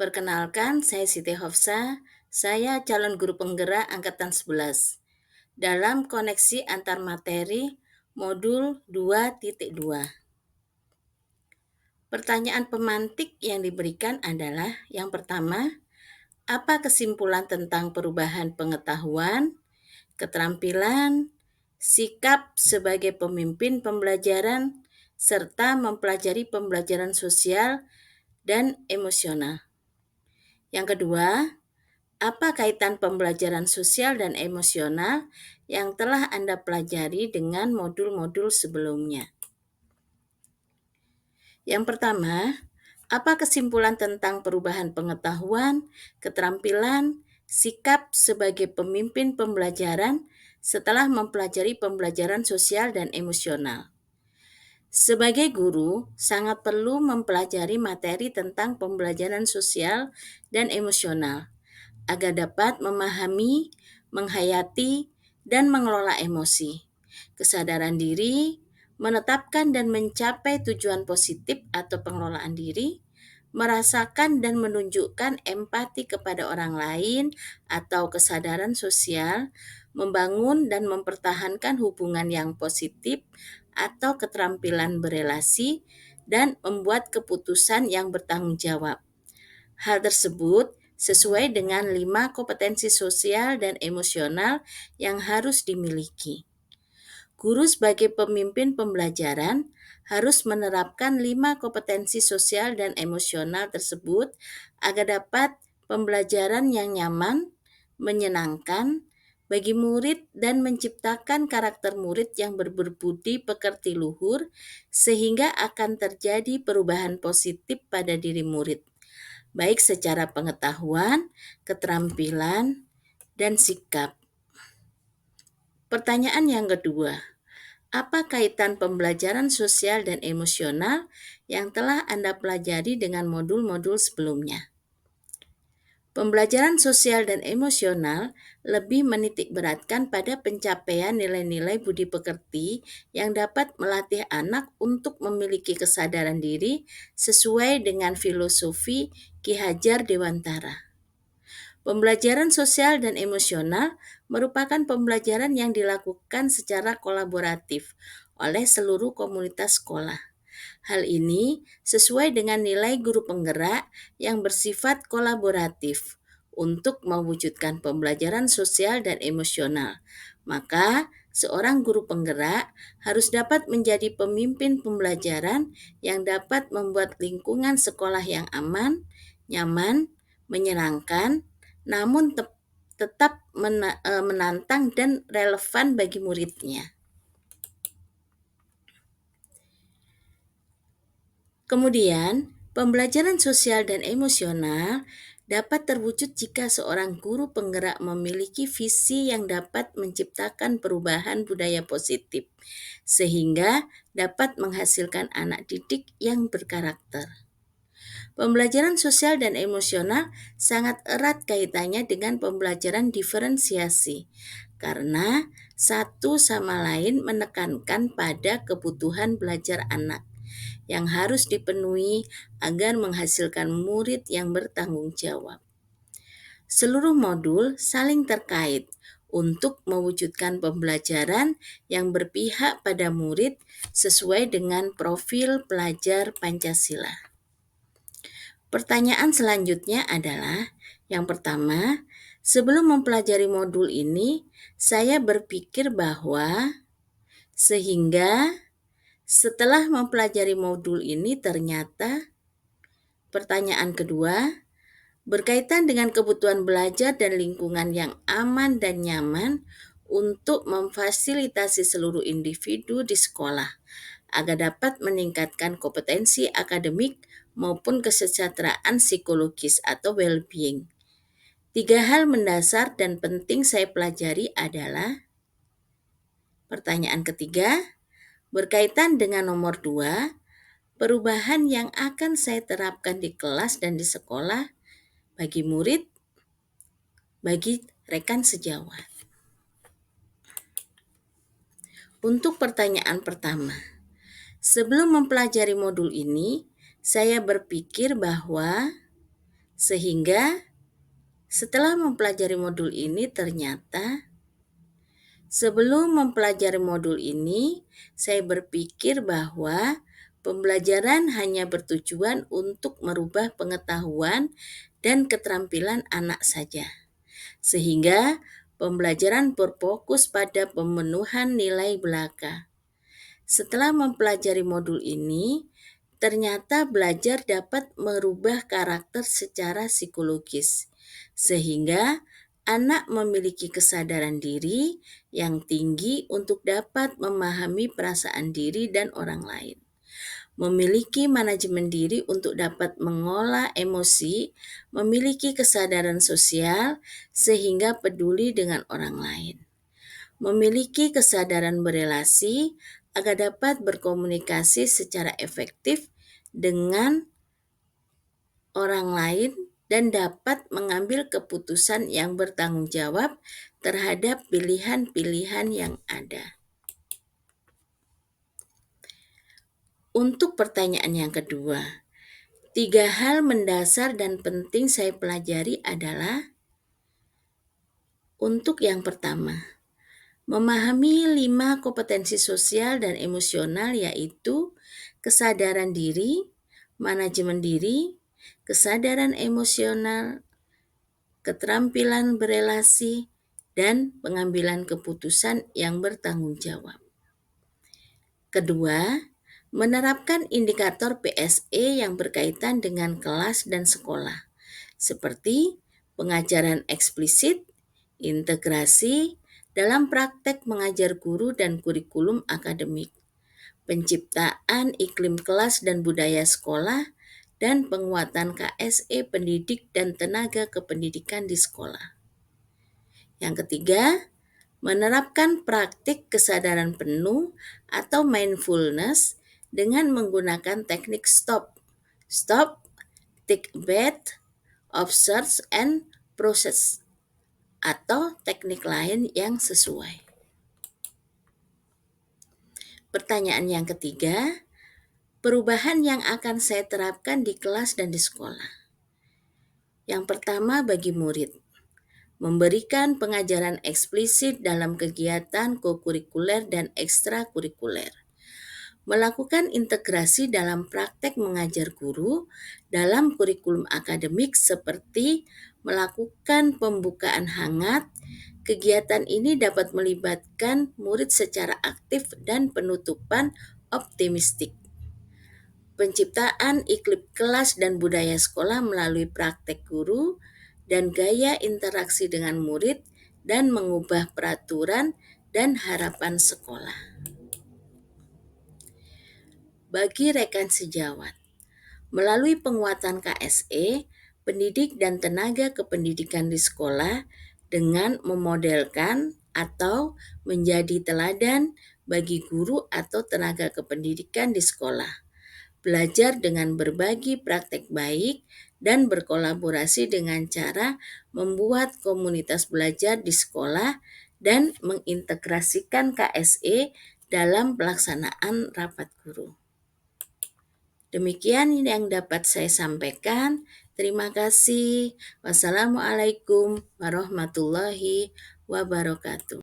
Perkenalkan, saya Siti Hofsa, saya calon guru penggerak Angkatan 11 dalam koneksi antar materi modul 2.2. Pertanyaan pemantik yang diberikan adalah yang pertama, apa kesimpulan tentang perubahan pengetahuan, keterampilan, sikap sebagai pemimpin pembelajaran, serta mempelajari pembelajaran sosial dan emosional. Yang kedua, apa kaitan pembelajaran sosial dan emosional yang telah Anda pelajari dengan modul-modul sebelumnya? Yang pertama, apa kesimpulan tentang perubahan pengetahuan, keterampilan, sikap sebagai pemimpin pembelajaran setelah mempelajari pembelajaran sosial dan emosional? Sebagai guru, sangat perlu mempelajari materi tentang pembelajaran sosial dan emosional agar dapat memahami, menghayati, dan mengelola emosi, kesadaran diri, menetapkan dan mencapai tujuan positif atau pengelolaan diri, merasakan dan menunjukkan empati kepada orang lain atau kesadaran sosial, membangun dan mempertahankan hubungan yang positif atau keterampilan berelasi, dan membuat keputusan yang bertanggung jawab. Hal tersebut sesuai dengan 5 kompetensi sosial dan emosional yang harus dimiliki. Guru sebagai pemimpin pembelajaran harus menerapkan 5 kompetensi sosial dan emosional tersebut agar dapat pembelajaran yang nyaman, menyenangkan bagi murid dan menciptakan karakter murid yang berbudi pekerti luhur sehingga akan terjadi perubahan positif pada diri murid, baik secara pengetahuan, keterampilan, dan sikap. Pertanyaan yang kedua, apa kaitan pembelajaran sosial dan emosional yang telah Anda pelajari dengan modul-modul sebelumnya? Pembelajaran sosial dan emosional lebih menitikberatkan pada pencapaian nilai-nilai budi pekerti yang dapat melatih anak untuk memiliki kesadaran diri sesuai dengan filosofi Ki Hajar Dewantara. Pembelajaran sosial dan emosional merupakan pembelajaran yang dilakukan secara kolaboratif oleh seluruh komunitas sekolah. Hal ini sesuai dengan nilai guru penggerak yang bersifat kolaboratif untuk mewujudkan pembelajaran sosial dan emosional. Maka, seorang guru penggerak harus dapat menjadi pemimpin pembelajaran yang dapat membuat lingkungan sekolah yang aman, nyaman, menyenangkan, namun tetap menantang dan relevan bagi muridnya. Kemudian, pembelajaran sosial dan emosional dapat terwujud jika seorang guru penggerak memiliki visi yang dapat menciptakan perubahan budaya positif, sehingga dapat menghasilkan anak didik yang berkarakter. Pembelajaran sosial dan emosional sangat erat kaitannya dengan pembelajaran diferensiasi, karena satu sama lain menekankan pada kebutuhan belajar anak yang harus dipenuhi agar menghasilkan murid yang bertanggung jawab. Seluruh modul saling terkait untuk mewujudkan pembelajaran yang berpihak pada murid sesuai dengan profil pelajar Pancasila. Pertanyaan selanjutnya adalah, yang pertama, sebelum mempelajari modul ini, saya berpikir bahwa sehingga setelah mempelajari modul ini ternyata. Pertanyaan kedua, berkaitan dengan kebutuhan belajar dan lingkungan yang aman dan nyaman untuk memfasilitasi seluruh individu di sekolah agar dapat meningkatkan kompetensi akademik maupun kesejahteraan psikologis atau well-being. 3 hal mendasar dan penting saya pelajari adalah, pertanyaan ketiga, berkaitan dengan nomor 2, perubahan yang akan saya terapkan di kelas dan di sekolah bagi murid, bagi rekan sejawat. Untuk pertanyaan pertama, sebelum mempelajari modul ini, saya berpikir bahwa Sehingga setelah mempelajari modul ini ternyata sebelum mempelajari modul ini, saya berpikir bahwa pembelajaran hanya bertujuan untuk merubah pengetahuan dan keterampilan anak saja. Sehingga pembelajaran berfokus pada pemenuhan nilai belaka. Setelah mempelajari modul ini, ternyata belajar dapat merubah karakter secara psikologis, sehingga anak memiliki kesadaran diri yang tinggi untuk dapat memahami perasaan diri dan orang lain. Memiliki manajemen diri untuk dapat mengolah emosi, memiliki kesadaran sosial sehingga peduli dengan orang lain. Memiliki kesadaran berelasi agar dapat berkomunikasi secara efektif dengan orang lain dan dapat mengambil keputusan yang bertanggung jawab terhadap pilihan-pilihan yang ada. Untuk pertanyaan yang kedua, 3 hal mendasar dan penting saya pelajari adalah untuk yang pertama, memahami 5 kompetensi sosial dan emosional yaitu kesadaran diri, manajemen diri, kesadaran emosional, keterampilan berelasi, dan pengambilan keputusan yang bertanggung jawab. Kedua, menerapkan indikator PSE yang berkaitan dengan kelas dan sekolah, seperti pengajaran eksplisit, integrasi dalam praktek mengajar guru dan kurikulum akademik, penciptaan iklim kelas dan budaya sekolah, dan penguatan KSE pendidik dan tenaga kependidikan di sekolah. Yang ketiga, menerapkan praktik kesadaran penuh atau mindfulness dengan menggunakan teknik stop, take a breath, observe, and process, atau teknik lain yang sesuai. Pertanyaan yang ketiga, perubahan yang akan saya terapkan di kelas dan di sekolah. Yang pertama bagi murid, memberikan pengajaran eksplisit dalam kegiatan kokurikuler dan ekstrakurikuler. Melakukan integrasi dalam praktek mengajar guru dalam kurikulum akademik seperti melakukan pembukaan hangat. Kegiatan ini dapat melibatkan murid secara aktif dan penutupan optimistik. Penciptaan iklim kelas dan budaya sekolah melalui praktek guru dan gaya interaksi dengan murid dan mengubah peraturan dan harapan sekolah. Bagi rekan sejawat, melalui penguatan KSE, pendidik dan tenaga kependidikan di sekolah dengan memodelkan atau menjadi teladan bagi guru atau tenaga kependidikan di sekolah. Belajar dengan berbagi praktek baik dan berkolaborasi dengan cara membuat komunitas belajar di sekolah dan mengintegrasikan KSE dalam pelaksanaan rapat guru. Demikian yang dapat saya sampaikan. Terima kasih. Wassalamualaikum warahmatullahi wabarakatuh.